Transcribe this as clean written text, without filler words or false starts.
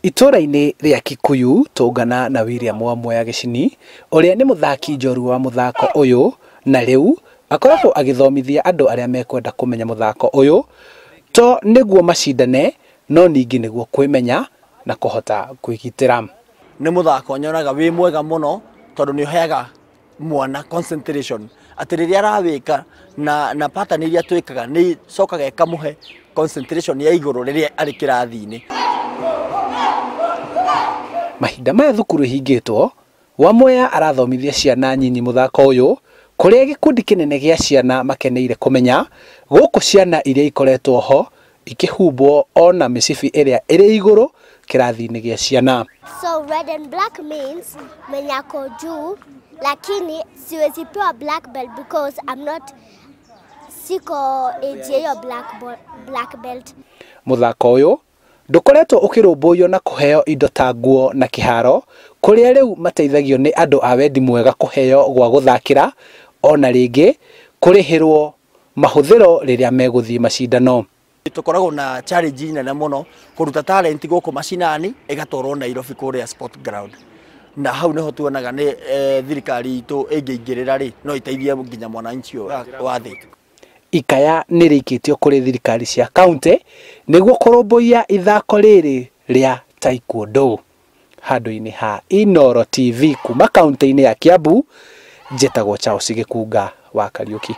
Itũra-inĩ rĩa Kikuyu tũngana na William wa Mwea Gĩcini ũrĩa nĩ mũthaki njorua wa mũthako ũyũ na rĩu akoragwo agĩthomithia andũ arĩa mekwenda kũmenya mũthako ũyũ to nĩguo macindane no ningĩ nĩguo kwĩmenya na kũhota kwĩgitĩra. Nĩ mũthako nyonaga wĩ mwega mũno tondũ nĩ ũheaga mwana concentration atĩ rĩrĩa arawĩka na pattern iria twĩkaga nĩ cokaga ĩkamũhe concentration ya igũrũ rĩrĩa arĩ kĩrathi-inĩ. Mahinda maya thukuru hingĩtwo, wa Mwea arathomithia ciana nyinyi mũthako ũyũ kũrĩa gĩkundi kĩnene gĩa ciana makeneire kũmenya gũkũ ciana iria ikoretwo ho ikĩhumbwo ona mĩcibi ĩrĩa ĩrĩ igũrũ kĩrathi-inĩ gĩa ciana. So red and black means mwenye ako juu, lakini siwezi pewa black belt because I'm not siko age ya black belt. Muthako ũyũ ndukoretwo ukirumbuiyo na kuheo indo ta nguo na kiharo kuria riu mateithagio ni andu a wendi mwega kuheo gwa guthakira ona ringi kurihirwo mahuthiro riria meguthii macindano. Tukoragwo na challenge nene muno kuruta talent guku macinani igatwarwo Nairobi kuria sport ground, na hau niho tuonaga ni thirikari itu ingĩingĩrĩra ri no iteithie nginya mwananchi wa thĩ. Ikaya nĩrĩkĩtio kũrĩ thirikari cia kaunti nĩguo kũrũmbũiya ithako rĩrĩ rĩa Tae-kwondo. Handũ-inĩ ha Inooro TV kuma kaunti-inĩ ya Kiambu, njĩtagwo Charles Gĩkunga wa Kariũki.